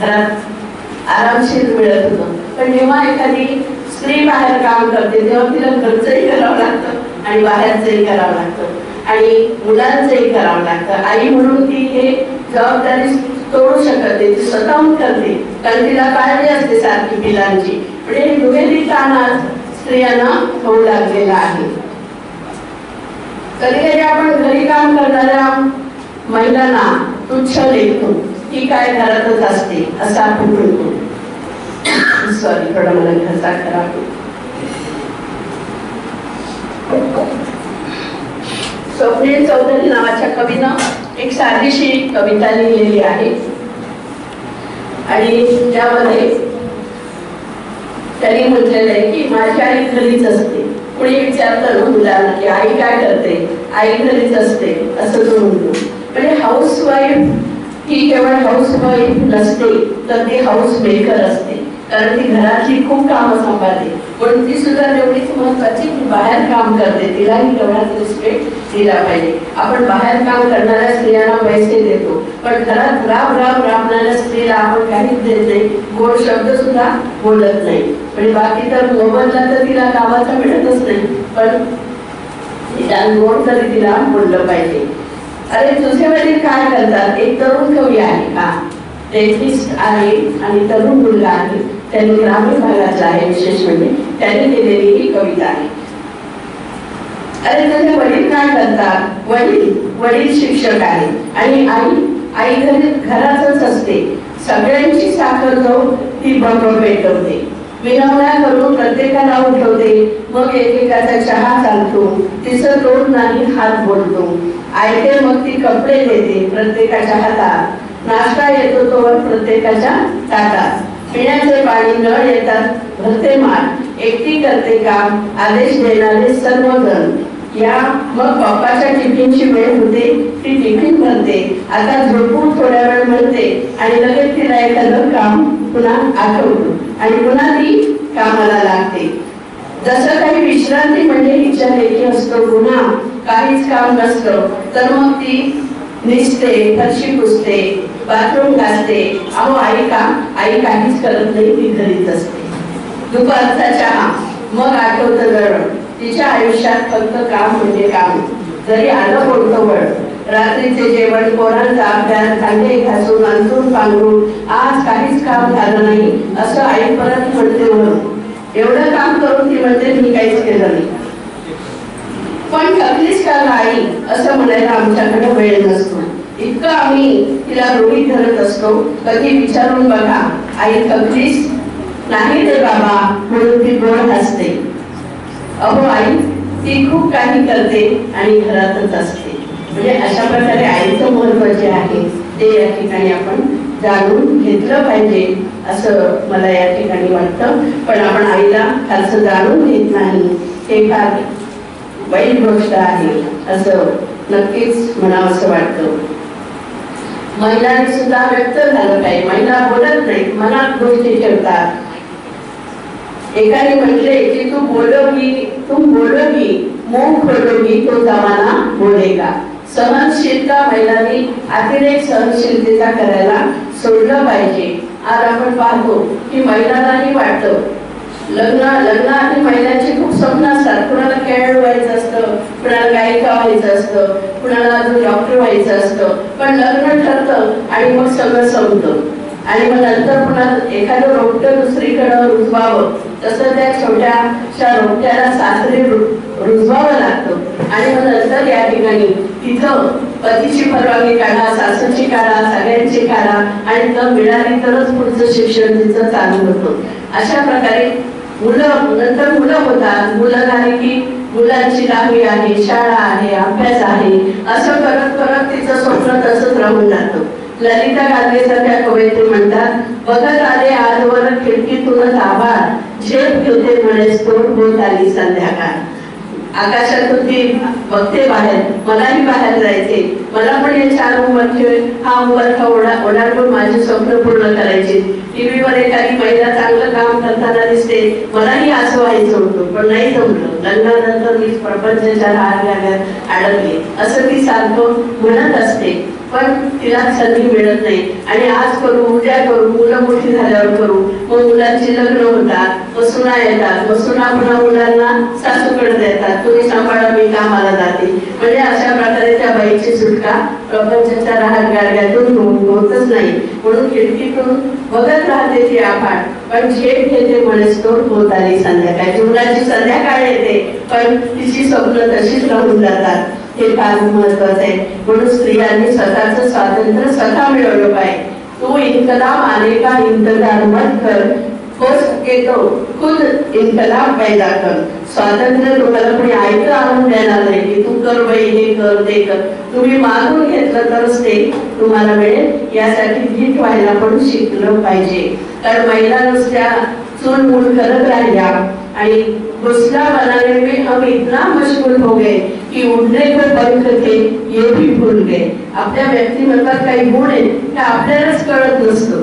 घरात आरामशीर मिळत होतं. पण जेव्हा एखादी स्त्री बाहेर काम करते तेव्हा तिला घरचंही करावं लागतं आणि बाहेरचंही करावं लागतं आणि मुलांचंही करावं लागतं. आई म्हणून ती हे जबाबदारी तोडू शकत नाही, ती स्वतःहून करते कारण तिला काळजी असते सारखी पिलांची. म्हणजे दुहेरी ताण स्त्रियांना होऊ लागलेला आहे. कधी कधी आपण घरी काम करणाऱ्या महिलांना तुच्छ लेखतो, ही काय घरातच असते असं आपण म्हणतो. सॉरी, थोडा मला घसा खराब. स्वप्नील चौधरी नावाच्या कवीनं एक साधीशी कविता लिहिलेली आहे आणि त्यामध्ये त्यांनी म्हटलेलं आहे की माझी आई घरीच असते. कोणी विचारलं ना मुलांना की आई काय करते, आई घरीच असते असं तो म्हणतो. म्हणजे हाऊसवाईफ ही केवळ हाऊसवाईफ नसते, तर ती हाऊस मेकर असते, कारण ती घरातली खूप कामं सांभाळते. पण ती सुद्धा तेवढीच महत्वाची की बाहेर काम करते, तिलाही तेवढाच रिस्पेक्ट दिला पाहिजे. आपण बाहेर काम करणाऱ्या स्त्रियांना पैसे देतो, पण घरात राबणाऱ्या स्त्रीला आपण काहीच देत नाही, गोड शब्द सुद्धा बोलत नाही. म्हणजे बाकी तर मोबदला तर तिला कामाचा मिळतच नाही, पण गोड तरी तिला बोललं पाहिजे. अरे तुझे वडील काय करतात? एक तरुण कवी आहे का, लेखिस्ट आहे आणि तरुण मुलगा आहे. त्यांनी ग्रामीण भागातला आहे, विशेष म्हणजे त्यांनी केलेली ही कविता आहे. अरे तुझे वडील काय करतात? वडील शिक्षक आहे आणि आई घरातच असते. सगळ्यांची साखर जाऊन ती बंब पेटवते, विनवण्या करून प्रत्येकाला उठवते, मग एकेकाचा चहा चालतो, तिचं तोंड नाही हात बोलतो. आयते मग ती कपडे देते प्रत्येकाच्या हातात, नाश्ता येतो तो प्रत्येकाच्या ताटात. पिण्याचे पाणी नळ येतात भरते मान, एकटी करते काम आदेश देणारे सर्वजण. या मग पप्पाच्या टिफिनची वेळ होते, ती टिफिन भरते, आता झोपून थोड्या वेळ म्हणते आणि लगेच तिला एखादं काम पुन्हा आठवतो आणि पुन्हा ती कामाला लागते. जसं काही विश्रांती म्हणजे हिच्या लेखी असतो, पुन्हा काहीच काम नसतं, तर मग ती निसते, फरशी पुसते, बाथरूम घासते. अहो आई काहीच करत नाही, ती घरीच असते. दुपारचा चहा, मग आठवतं गरम, तिच्या आयुष्यात फक्त काम म्हणजे काम. जरी आलं कोणतं वळ, रात्रीचे जेवण, पोरांचा अभ्यास, भांडे घासून अंथरून पांघरून, आज काहीच काम झालं नाही असं आई परत म्हणते. म्हणून एवढं काम करून ती म्हणते मी काहीच केलं नाही. पण थकलीच का आई असं म्हणायला आमच्याकडे वेळ नसतो, इतकं आम्ही तिला रोगी धरत असतो. कधी विचारून बघा, आई थकलीस? नाही रे बाबा, म्हणून ती गोड हसते. अहो आई ती खूप काही करते आणि घरातच असते. म्हणजे अशा प्रकारे आईचं महत्व जे आहे ते या ठिकाणी आपण जाणून घेतलं पाहिजे असं मला या ठिकाणी वाटतं. पण आपण आईला फारसं जाणून घेत नाही, हे फार वाईट गोष्ट आहे असं नक्कीच म्हणावं असं वाटतं. महिलांनी सुद्धा व्यक्त झालं पाहिजे. महिला बोलत नाही, मनात गोष्टी ठेवतात. एकाने म्हटले की तुम बोलोगी मुंह खोलोगी तो जमाना बोलेगा. सहनशीलता महिलांनी अतिरेक सहनशीलतेचा करायला सोडलं पाहिजे. आज आपण पाहतो की महिलांनाही वाटतं लग्नाआधी महिलांची खूप स्वप्न असतात. कुणाला खेळाडू व्हायचं असतं, कुणाला गायिका व्हायचं असतं, कुणाला अजून डॉक्टर व्हायचं असतं. पण लग्न ठरतं आणि मग सगळं संपतं आणि मग नंतर पुन्हा एखादं रोपटं दुसरीकडं रुजवावं, तसं त्या छोट्याशा रोपट्याला सासरी रुजवावं लागतं. आणि मग नंतर या ठिकाणी तिथं पतीची परवानगी काढा, सासूची काढा, सगळ्यांची काढा आणि जर मिळाली तरच पुढचं शिक्षण तिचं चालू होतं. अशा प्रकारे नंतर मुलं होतात. मुलं झाली की मुलांची लावी आहे, शाळा आहे, अभ्यास आहे, असं करत करत तिचं स्वप्न तसंच राहून जातं. ललिता गांधीसारख्या कवयित्री म्हणतात, बघत आले आजवर खिडकीतूनच आभाळ, झेप घेते म्हणेस तोड होत आली संध्याकाळ. आकाशातून ती बघते बाहेर, मलाही बाहेर जायचे, मला पण हे 4 उंबरठे हा उंबरठा ओलांडून माझे स्वप्न पूर्ण करायचे. टीव्हीवर एखादी महिला चांगलं काम करताना दिसते, मलाही असं व्हायचं होतं, पण नाही जमलं. लग्नानंतर मी प्रपंचाच्या राहण्यात अडकले असं ती सारखं म्हणत असते. पण तिला संधी मिळत नाही आणि आज करू उद्या करू, मुलं मोठी झाल्यावर करू, मग मुलांची लग्न होतात, मग सुना येतात, मग सुना पुन्हा मुलांना सासूकडे देतात, तुम्ही सांभाळा मी कामाला जाते. म्हणजे अशा प्रकारे त्या बाईची सुटका प्रपंचाच्या राहत गाडग्यातून होतच नाही. म्हणून खिडकीतून बघत राहते ती आभाळ, पण झेप घेते म्हणेस तोड होत आली संध्याकाळ. जीवनाची संध्याकाळ येते पण तिची स्वप्न तशीच राहून जातात. हे फार महत्वाचं आहे. म्हणून स्त्रियांनी स्वतःचं स्वातंत्र्य स्वतः मिळवलं पाहिजे. तू इन्कलाब आने का इंतजार मत कर, हो सके तो खुद इन्कलाब पैदा कर. स्वातंत्र्य तुम्हाला कोणी ऐकलं आणून देणार नाही की तू कर बाई, हे कर ते कर. तुम्ही मागून घेतलं तरच ते तुम्हाला मिळेल. यासाठी धीट व्हायला पण शिकलं पाहिजे. कारण महिला नुसत्या चूल मूल करत राहिल्या आणि घोसला बनाने में हम इतना मशगूल हो गए की उडने को बंद थे ये भी भूल गए. आपल्या व्यक्तिमत्वात काही गुण आहे ते आपल्यालाच कळत नसतो.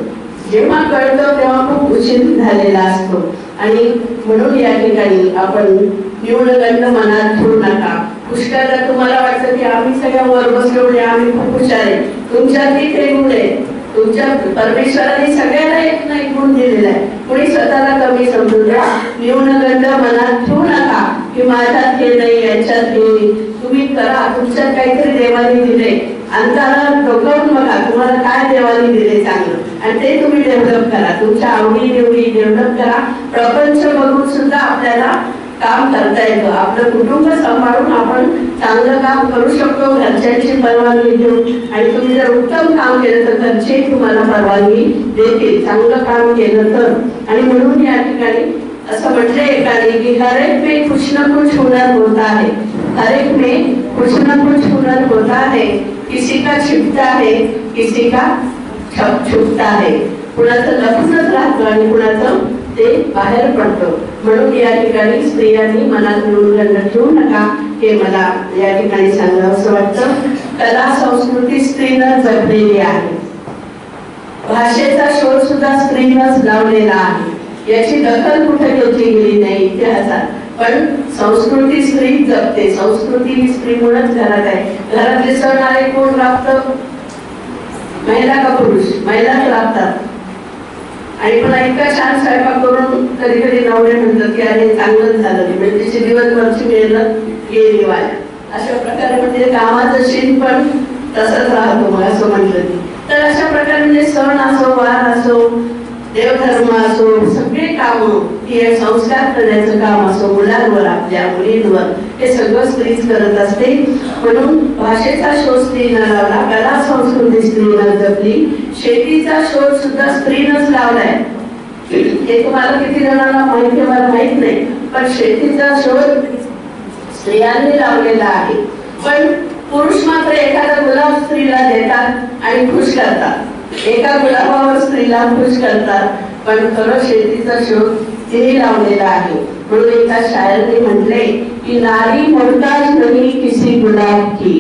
जेव्हा कळतं तेव्हा खूप उशीर झालेला असतो. आणि म्हणून या ठिकाणी आपण न्यूनगंड मनात ठेवू नका. पुष्कळदा तुम्हाला वाटतं की आम्ही सगळ्या वर बसलो आम्ही खूप हुशार आहे. तुमच्यातही ते गुण आहे. तुमच्या परमेश्वराने सगळ्यांना एक ना एक गुण दिलेला आहे. कोणी स्वतःला कमी समजू द्या. न्यूनगंड मनात ठेवू नका की माझ्यात हे नाही यांच्यात हे. तुम्ही करा. तुमच्यात काहीतरी देवाने दिले. अंतराला डोकावून बघा तुम्हाला काय देवाने दिले चांगलं आणि ते तुम्ही डेव्हलप करा. तुमच्या आवडी निवडी डेव्हलप करा. प्रपंच बघून सुद्धा आपल्याला काम करता येतं. आपलं कुटुंब सांभाळून आपण चांगलं काम करू शकतो. घरच्यांची परवानगी घेऊन आणि तुम्ही जर उत्तम काम केलं तर घरचे तुम्हाला परवानगी देतील चांगलं काम केलं तर. आणि म्हणून या ठिकाणी असं म्हटलंय एकाने की हर एक में कुछ न कुछ हुनर होता है. हर एक में कुछ न कुछ हुनर होता है. किसी का छिपता है किसी का छुपता है. कुणाचं लपूनच राहतं आणि कुणाचं ते बाहेर पडतं. म्हणून या ठिकाणी स्त्रियांनी मनात न्यूनगंड ठेवू नका हे मला या ठिकाणी सांगावं असं वाटतं. कला संस्कृती स्त्रीनं जपलेली आहे. भाषेचा शोध सुद्धा स्त्रीनंच लावलेला आहे. याची दखल कुठे घेतली गेली नाही इतिहासात. पण संस्कृती स्त्री जपते. संस्कृती ही स्त्रीमुळेच घरात आहे. घरातले सण आले कोण राबतं? महिला का पुरुष? महिलाच राबतात. आणि पुन्हा इतका छान स्वयंपाक करून कधी कधी नवरे म्हणतात की अरे चांगलंच झालं म्हणजे तिची दिवसभरची मेहनत गेली वाया. अशा प्रकारे म्हणजे कामाचं शीन पण तसंच राहतो मग असं म्हटलं. तर अशा प्रकारे म्हणजे सण असो वार असो देवधर्म असो सगळे काम हे संस्कार करण्याचं काम असो मुलांवर आपल्या मुलींवर हे सगळं स्त्रीच करत असते. म्हणून भाषेचा शोध स्त्रीनं लावला. कला संस्कृती स्त्रीनं जपली. शेतीचा शोध सुद्धा स्त्रीनंच लावलाय. हे तुम्हाला किती जणांना माहिती मला माहित नाही पण शेतीचा शोध स्त्रियांनी लावलेला आहे. पण पुरुष मात्र एखादा गुलाब स्त्रीला देतात आणि खुश करतात. एका गुलाबावर स्त्रीला खुश करतात पण खरं शेतीचा शोध तिने लावलेला आहे. म्हणून एका शायरने म्हटले की नारी मोहताज नहीं किसी गुलाब की.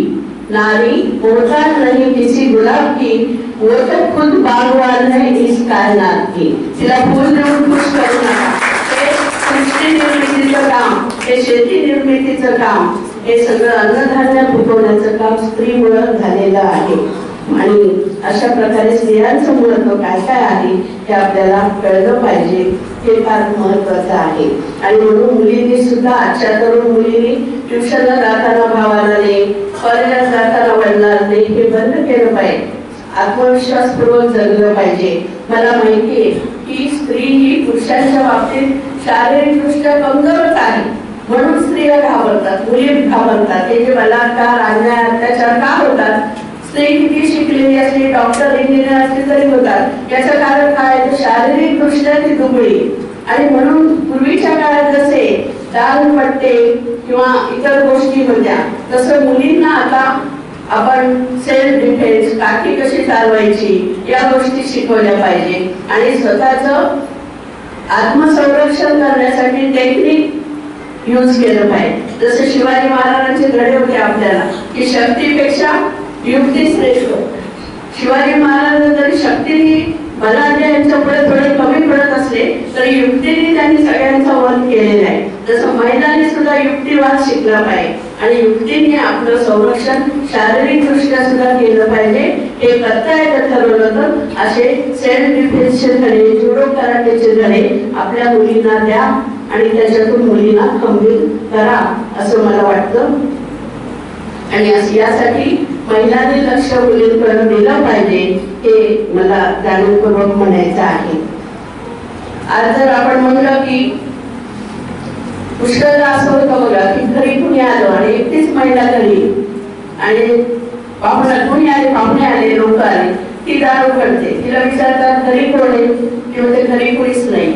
नारी मोहताज नहीं किसी गुलाब की वो तो खुद बागवान है इस कायनात की. तिला फुल देऊन खुश करू नका. हे सृष्टी निर्मितीचं काम हे शेती निर्मितीचं काम हे सगळं अन्नधान्य पिकवण्याचं काम स्त्रीमुळे झालेलं आहे. आणि अशा प्रकारे स्त्रियांचं महत्व काय काय आहे हे आपल्याला कळलं पाहिजे. हे फार महत्वाचं आहे. आणि म्हणून मुलींनी सुद्धा आजच्या तरुण मुलींनी ट्युशनला जाताना भावाला कॉलेजात जाताना वडिलांनी हे बंद केलं पाहिजे. आत्मविश्वासपूर्वक जगलं पाहिजे. मला माहिती आहे की स्त्री ही पुरुषांच्या बाबतीत शारीरिकदृष्ट्या कमजोरच आहे. म्हणून स्त्रिया घाबरतात मुली घाबरतात. हे जे बलात्कार अन्याय अत्याचार का होतात? स्त्री किती शिकलेली असली डॉक्टर इंजिनियर असली तरी होतात. याचं कारण काय? शारीरिक दृष्ट्या ती दुबळी. आणि म्हणून पूर्वीच्या काळात जसे दालपट्टे किंवा इतर गोष्टी होत्या तसं मुलींना आता आपण सेल्फ डिफेन्स काठी कशी चालवायची या गोष्टी शिकवल्या पाहिजे. आणि स्वतःचं आत्मसंरक्षण करण्यासाठी टेक्निक यूज केलं पाहिजे. जसे शिवाजी महाराजांचे धडे होते आपल्याला की शक्तीपेक्षा युक्ती श्रेष्ठ. शिवाजी महाराज जरी शक्तीने बलाढ्य यांच्या पुढे थोडे कमी पडत असले तरी युक्तीने त्यांनी सगळ्यांचा वध केलेला आहे. जसं महिलांनी सुद्धा युक्तिवाद शिकला पाहिजे आणि युक्तीने आपलं संरक्षण शारीरिक दृष्ट्या सुद्धा केलं पाहिजे. हे करता येतं ठरवलं तर असे सेल्फ डिफेन्सचे धडे जुडो कराटेचे धडे आपल्या मुलींना द्या आणि त्याच्यातून मुलींना खंबीर करा असं मला वाटतं. आणि यासाठी महिलांनी लक्ष मुलींकडे दिलं पाहिजे हे मला जाणीवपूर्वक म्हणायचं आहे. आज जर आपण म्हणलं की पुष्कळदा असं होतं बघा की घरी कुणी आलं आणि एकटीच महिला घरी आणि पाहुणे आले लोक आले ती दारू करते. तिला विचारतात घरी कोण आहे? ती म्हणते घरी कोणीच नाही.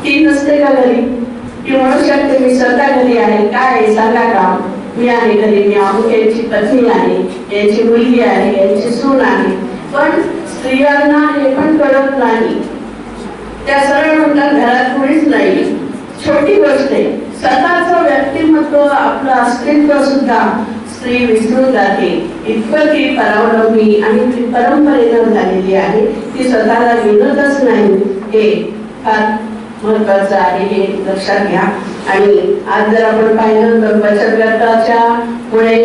ती नसते का घरी? ती म्हणू शकते मी स्वतः घरी आहे. काय सांगा का? मी आहे घरी. मी अमुक यांची पत्नी आहे यांची मुलगी आहे यांची सून आहे. पण स्त्रियांना हे पण कळत नाही. त्या सरळ म्हणतात घरात कोणीच नाही. छोटी स्वतःचं व्यक्तिमत्व आपलं अस्तित्व सुद्धा स्त्री विसरून जाते. इतकं ती परावलंबी आणि परंपरेनं झालेली आहे. ती स्वतःला विनतच नाही, हे फार महत्वाचं आहे, हे लक्षात घ्या. आणि आज जर आपण पाहिलं तर बचत गटाच्या मुळे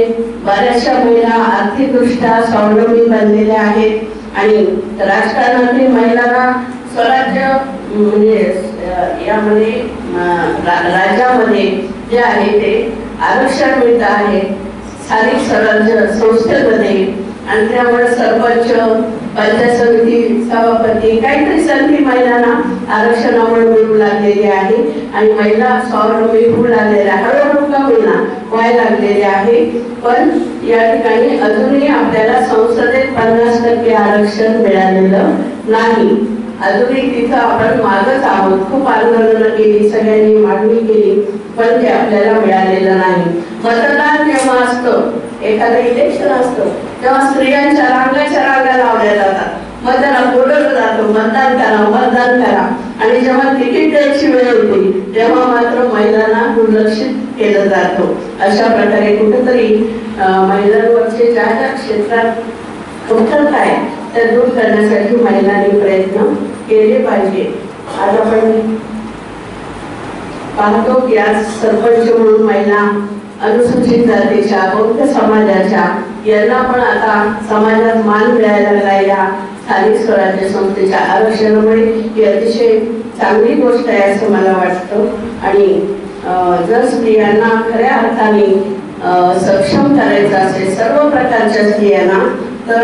बऱ्याचशा महिला आर्थिकदृष्ट्या स्वावलंबी बनलेल्या आहेत. आणि राजकारणातील महिलांना स्वराज्य म्हणजे यामध्ये राज्यामध्ये जे आहे ते आरक्षण मिळत आहे स्थानिक स्वराज्य संस्थेमध्ये. आणि त्यामुळे सरपंच, पंचायत समिती सभापती काहीतरी संधी महिलांना आरक्षणामुळे मिळू लागलेली आहे. आणि महिला स्वावलंबी होऊ लागलेल्या हळूहळू का होईना व्हायला लागलेले आहे. पण या ठिकाणी अजूनही आपल्याला संसदेत 50% आरक्षण मिळालेलं नाही. अजूनही तिथं आपण मागच आहोत. खूप आंदोलनं केली, सगळ्यांनी मागणी केली, पण ते आपल्याला मिळालेलं नाही. मतदान जेव्हा असतं, एखादं इलेक्शन असतं, तेव्हा स्त्रियांच्या रांगा लावल्या जातात. मतदान बोलवलं जातं, मतदान करा, मतदान करा. आणि जेव्हा तिकीट द्यायची वेळ होती तेव्हा मात्र महिलांना दुर्लक्षित केलं जातं. अशा प्रकारे कुठेतरी महिलांवरचे ज्या ज्या क्षेत्रात कमतरता आहे त्या दूर करण्यासाठी महिलांनी प्रयत्न केले पाहिजे. आज आपण पाहतो की आज सरपंच म्हणून महिला, अनुसूचित जातीच्या, बौद्ध समाजाच्या यांना पण आता समाजात मान मिळायला लागला या स्थानिक स्वराज्य संस्थेच्या आरक्षणामुळे. ही अतिशय चांगली गोष्ट आहे असं मला वाटतं. आणि जर स्त्रियांना खऱ्या अर्थाने सक्षम करायचं असेल सर्व प्रकारच्या स्त्रियांना, तर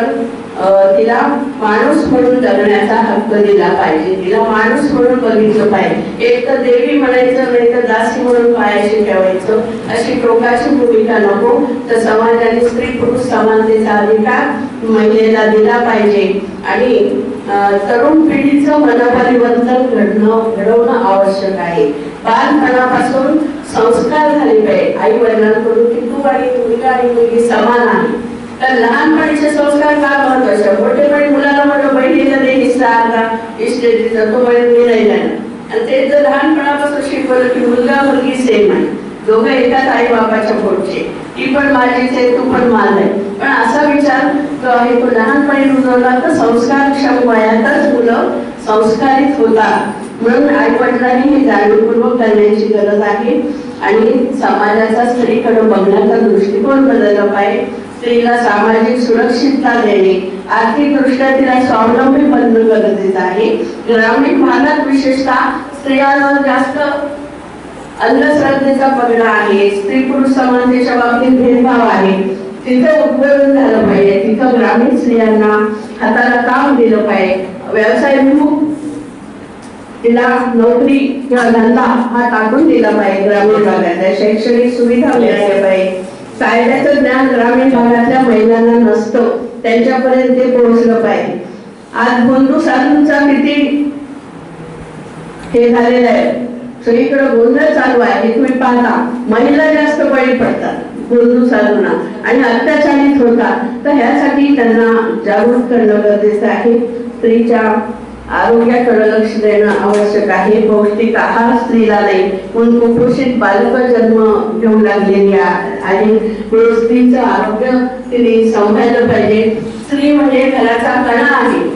तिला माणूस म्हणून जगण्याचा हक्क दिला पाहिजे. तिला माणूस म्हणून बघितलं पाहिजे. एक तर देवी म्हणायचं, नाही तर दासी म्हणून पायाशी ठेवायचं, अशी टोकाची भूमिका नको. तर समाजाने स्त्री पुरुष समानतेचा अधिकार महिलेला दिला पाहिजे. आणि तरुण पिढीचं मनपरिवर्तन घडवणं आवश्यक आहे. बालपणापासून संस्कार झाले पाहिजे आई वडिलांकडून की तू आणि मुलगा आणि मुलगी समान आहे. तर लहानपणीचे संस्कार का महत्वाचे. मोठेपणी मुलाला म्हणतो बहिणीला दे हिस्सा अर्धा इस्टेटीचा, तो म्हणेल मी नाही जाणार. आणि ते जर लहानपणापासून शिकवलं की मुलगा मुलगी सेम आहे, दोघं एकाच आई बाबाच्या पोटचे, ती पण माझीच आहे तू पण माझ आहे. पण असा विचार जो आहे तो लहानपणी रुजवला तर संस्कारक्षम वयातच मुलं संस्कारित होतात. म्हणून आई वडिलांनी हे जाणीवपूर्वक करण्याची गरज आहे. आणि समाजाचा स्त्रीकडे बघण्याचा दृष्टिकोन बदलला पाहिजे. स्त्रीला सामाजिक सुरक्षितता देणे, आर्थिकदृष्ट्या तिला स्वावलंबी बनणं गरजेचं आहे. ग्रामीण भागात विशेषतः स्त्रियांवर जास्त अंधश्रद्धेचा पगडा आहे. स्त्री पुरुष समानतेच्या बाबतीत भेदभाव आहे. तिथं उद्बोधन झालं पाहिजे. तिथं ग्रामीण स्त्रियांना हाताला काम दिलं पाहिजे. व्यवसायाभिमुख तिला नोकरी किंवा धंदा हा टाकून दिला पाहिजे. ग्रामीण भागातल्या शैक्षणिक सुविधा मिळाल्या पाहिजे. कायद्याचं ज्ञान ग्रामीण भागातल्या महिलांना नसतं, त्यांच्यापर्यंत ते पोहोचलं पाहिजे. आज बंधू साधूंचा किती हे झालेलं आहे, सगळीकडे गोंधळ चालू आहे. हे तुम्ही पाहता, महिला जास्त बळी पडतात बंधू साधूंना आणि अत्याचारित होतात. तर ह्यासाठी त्यांना जागृत करणं गरजेचं आहे. स्त्रीच्या आरोग्याकडे लक्ष देणं आवश्यक आहे. पौष्टिक आहार स्त्रीला नाही म्हणून कुपोषित बालक जन्म घेऊ लागलेली आहे. स्त्रीचं आरोग्य तिने सांभाळलं पाहिजे. स्त्री म्हणजे घराचा कणा आहे.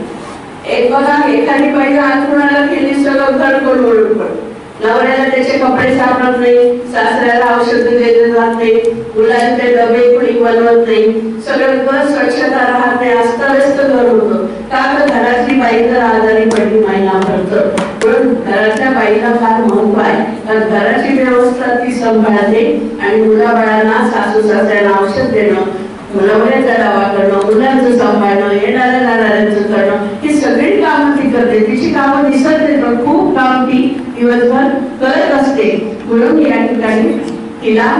एक बघा, एखादी बाई अंथरुणाला केली सगळं घर कोलमडून पडतं. नवऱ्याला त्याचे कपडे सापडत नाही, सासऱ्याला औषध दिले जात नाही, मुलांचे डबे कोणी बनवत नाही, सगळं घर स्वच्छता राहत नाही, अस्तव्यस्त घर होतं. का तर घरातली बाई जर आजारी पडली महिना पडतं. पण घरातल्या बाईला फार महत्व आहे. कारण घराची व्यवस्था ती सांभाळते. आणि मुलाबाळांना सासू सासऱ्यांना औषध देणं, नवऱ्याचा डबा करणं, मुलांचं सांभाळणं, येणाऱ्या जाणाऱ्यांचं करणं, ही सगळी कामं ती करते. तिची कामं दिसत नाही पण खूप काम ती दिवसभर करत असते. म्हणून या ठिकाणी तिला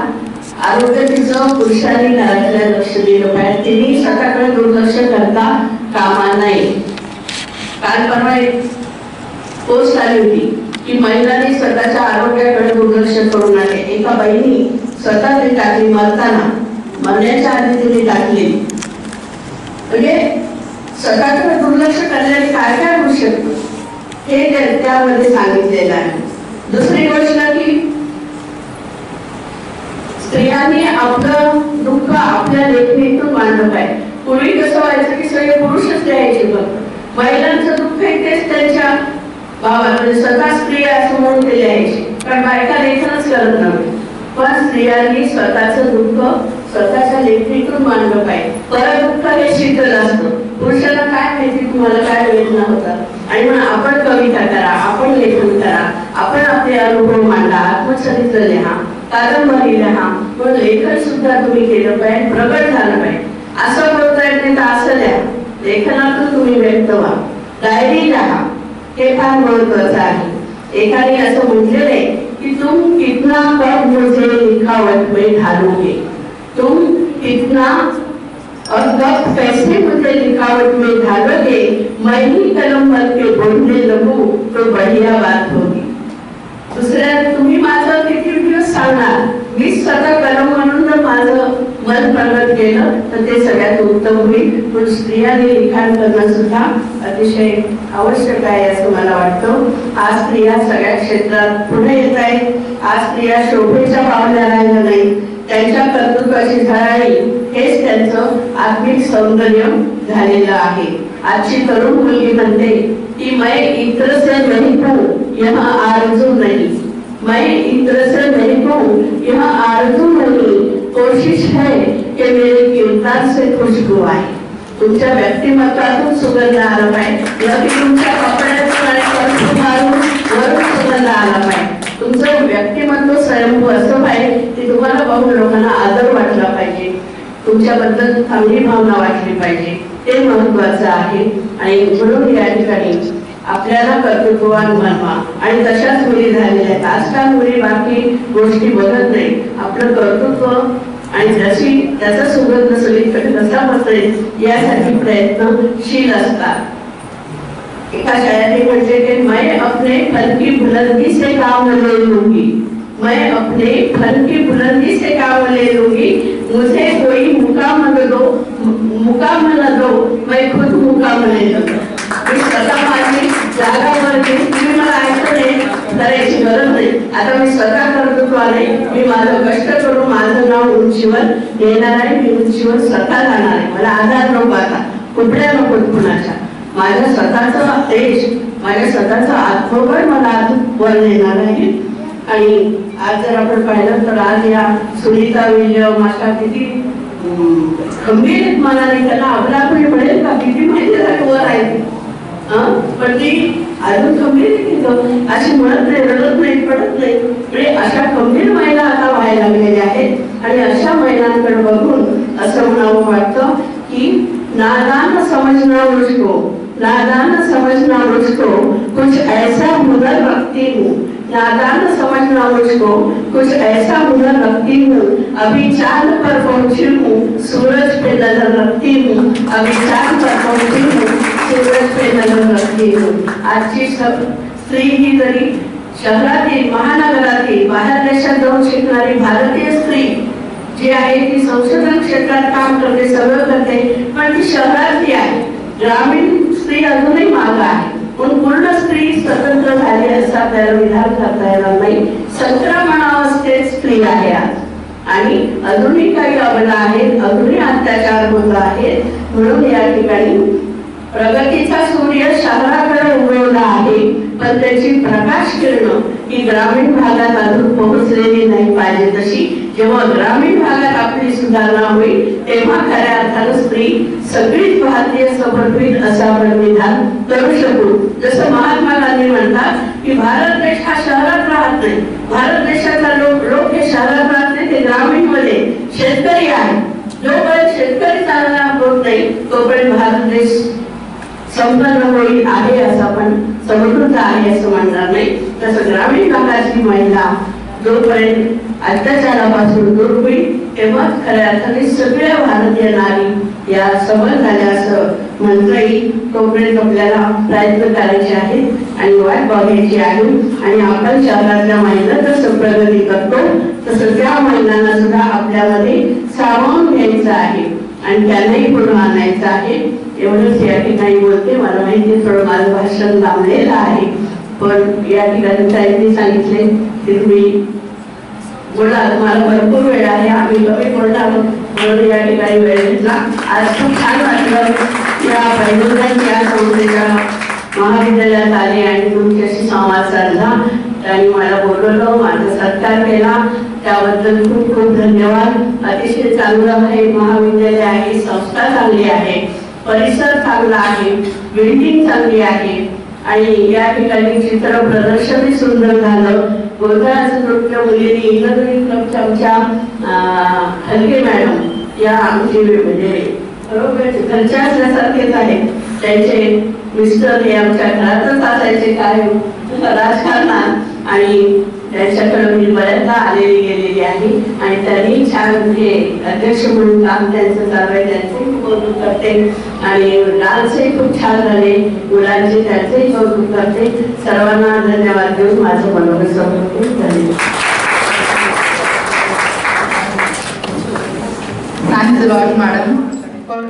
आरोग्य तिचं पुरुषांनी घरातल्या लक्ष दिलं पाहिजे. तिने स्वतःकडे दुर्लक्ष करता कामा नये. काल परवा एक पोस्ट आली होती की महिलांनी स्वतःच्या आरोग्याकडे दुर्लक्ष करू नये. एका बाईनी स्वतः ती टाकली, मरण्याच्या आधी तिने टाकली. म्हणजे स्वतःकडे दुर्लक्ष करण्याने काय काय होऊ शकतं हे त्यामध्ये सांगितलेलं आहे. दुसरी गोष्ट की स्त्रियांनी आपलं दुःख आपल्या लेखणीतून मांडलं पाहिजे. पूर्वी कसं व्हायचं की सगळे पुरुषच लिहायचे, फक्त महिलांचं दुःख तेच त्यांच्या भावात स्वतः स्त्रिया असं म्हणून ते लिहायचे, कारण बायका लेखनच करत नव्हते. पण स्त्रियांनी स्वतःचं दुःख स्वतःच्या लेखणीतून मांडलं पाहिजे. परत दुःख हे शीतल असतं. पुरुषाला काय माहिती तुम्हाला काय वेदना होतात, आणि म्हणून आपण कविता करा, आपण लेखन करा, आपण आपले अनुभव मांडा, आत्मचरित्र लिहा, कादंबरी लिहा. पण लेखन सुद्धा तुम्ही केलं पाहिजे, प्रगट झालं पाहिजे. असं बोलता येत नाही तर असं लिहा, लेखनातून तुम्ही व्यक्त व्हा, डायरी लिहा, हे फार महत्वाचं आहे. एकाने असं म्हटलेलं आहे की तुम कितना कब मुझे लिखावट में ढालोगे, तुम कितना और कब कैसे मुझे लिखावट में ढालोगे, मैं ही कलम बन के बोलने लगूं तो बढ़िया बात होगी. दुसऱ्या तुम्ही माझं किती दिवस सांगणार, मी स्वतः कलम म्हणून जर माझं मन प्रगट केलं तर ते सगळ्यात उत्तम होईल. पण स्त्रियांनी लिखाण करणं सुद्धा अतिशय आवश्यक आहे असं मला वाटतं. आज स्त्रिया सगळ्या क्षेत्रात पुढे येत आहेत. आज स्त्रिया शोभेच्या पावल्या राहिल्या नाही, त्यांच्या कर्तृत्वाची झळाळी हेच त्यांचं आत्मिक सौंदर्य झालेलं आहे. आजची तरुण मुलगी म्हणते की मैं इत्र से नहीं हूँ यह आरज़ू नहीं, मैं इत्र से नहीं हूँ यह आरज़ू नहीं, कोशिश है कि मेरे किरदार से खुशबू आए. तुमच्या व्यक्तिमत्वातून सुगंध आला पाहिजे, या की तुमच्या कपड्यातून आणि परफ्यूम मारून वरून सुगंध आला पाहिजे. तुमचं व्यक्तिमत्व स्वयंभू असं पाहिजे की तुम्हाला पाहून लोकांना आदर वाटला पाहिजे, तुमच्याबद्दल चांगली भावना वाटली पाहिजे. ते महत्वाचं आहे. आणि म्हणून या ठिकाणी आपल्याला कर्तृत्ववान बनवा. आणि तशाच मुली झालेल्या आहेत. आजकाल मुली बाकी गोष्टी बघत नाही, आपलं कर्तृत्व आणि जशी त्याचा सुगंध सगळीकडे कसा पसरेल यासाठी प्रयत्नशील असतात. एका शायराने म्हटले की मैं अपने फल की बुलंदी से काम ले लूंगी, मैं अपने फल की बुलंदी से काम ले लूंगी, मुझे कोई मुकाम न दो, मुकाम न दो, मैं खुद मुकाम ले लूंगी. मी स्वतः माझी जागा वरती, तुम्ही मला ऐकलं करायची गरज नाही. आता मी स्वतः कर्तृत्वाने मी माझं कष्ट करून माझं नाव उंचीवर येणार आहे, मी उंचीवर स्वतः जाणार आहे. मला आधार नको, आता कुठल्या नको कुणाच्या, माझ्या स्वतःचा देश, माझ्या स्वतःचा आत्मबळ मला आज वर येणार आहे. आणि आज जर आपण पाहिलं तर आज या सुनीता विल्यम अशा किती खंबीर मनाने त्यांना अबलापणी मिळेल का, किती माहिती झाली वर आहे, पण ती अजून खंबीर अशी म्हणत नाही, रडत नाही, पडत नाही. म्हणजे अशा खंबीर महिला आता व्हायला लागलेल्या आहेत. आणि अशा महिलांकडे बघून असं म्हणावं वाटतं की नादान समझना मुझको, नादान समझना मुझको, कुछ ऐसा हुनर रखती हूँ, नादान समझना मुझको, कुछ ऐसा हुनर रखती हूँ, अभी चांद पर पहुंची हूँ, सूरज पे नजर रखती हूँ, अभी चांद पर पहुंची हूँ, सूरज पे नजर रखती हूँ. आजची स्त्री ही जरी शहरातील, महानगरातील, बाहेर देशात जाऊन शिकणारी भारतीय स्त्री जी आहे ती संशोधन क्षेत्रात काम करते, सगळं करते, पण ती शहरातली आहे. ग्रामीण स्त्री अजूनही माग आहे. पण पूर्ण स्त्री स्वतंत्र झाली असं आपल्याला विधान करता येणार नाही. संक्रमणावस्थेत स्त्री आहे आज, आणि अजूनही काही अबला आहेत, अजूनही अत्याचार होत आहेत. म्हणून या ठिकाणी प्रगतीचा सूर्य शहराकडे उगवला आहे, पण त्याची प्रकाश किरण ही ग्रामीण भागात अजून पोहोचलेली नाही पाहिजे तशी. जेव्हा ग्रामीण भागात आपली सुधारणा होईल तेव्हा खऱ्या अर्थानं स्त्री सगळीच भारतीय समर्पित असं आपण विधान करू शकू. जसं महात्मा गांधी म्हणतात की भारत देश हा शहरात राहत नाही, भारत देशातला लोक हे शहरात राहत नाही, ते ग्रामीण मध्ये शेतकरी आहे. जोपर्यंत शेतकरी चांगला होत नाही तोपर्यंत भारत देश संपन्न होईल आहे असं आपण समृद्ध आहे असं म्हणणार नाही. तसं ग्रामीण भागातली महिला जोपर्यंत अत्याचारापासून दूर होईल तेव्हा खऱ्या अर्थाने सगळ्या भारतीय नारी या सबल झाल्या असं म्हणता येईल. तोपर्यंत आपल्याला प्रयत्न करायचे आहेत आणि वाट बघायची आहे. आणि आपण शहरातल्या महिला जसं प्रगती करतो तसं त्या महिलांना सुद्धा आपल्यामध्ये सामावून घ्यायचं आहे आणि त्यांनाही पुढे आणायचं आहे. एवढंच या ठिकाणी बोलते. मला माहिती थोडं माझं भाषण लांबलेलं आहे, पण या ठिकाणी त्यांनी सांगितले की तुम्ही बोला तुम्हाला भरपूर वेळ आहे, आम्ही कमी बोलणार म्हणून या ठिकाणी वेळ घेतला. आज खूप छान वाटलं या पहिल्यांदाच या संस्थेच्या महाविद्यालयात आले आणि तुमच्याशी संवाद साधला, त्यांनी मला बोलवलं, माझा सत्कार केला, त्याबद्दल खूप खूप धन्यवाद. अतिशय चांगलं आहे महाविद्यालय आहे, संस्था चांगली आहे, परिसर चांगला आहे, बिल्डिंग चांगली आहे आणि या ठिकाणी चित्र प्रदर्शनही सुंदर झालं. गोंधळाचं नृत्य मुलींनी इंग्रजी क्लबच्या आमच्या हलके मॅडम या आमचे म्हणजे बरोबर घरच्या असल्यासारखेच आहेत. त्यांचे मिस्टर हे आमच्या घरातच असायचे कायम राजकारणात आणि त्यांच्याकडे मी बऱ्याचदा आलेली गेलेली आहे आणि त्यांनी छान हे अध्यक्ष म्हणून काम त्यांचं चालू आहे, त्यांचंही कौतुक करते आणि डान्सही खूप छान झाले मुलांचे, त्यांचंही कौतुक करते. सर्वांना धन्यवाद देऊन माझं मनोगत संपवते. धन्यवाद. Thanks a lot, madam, for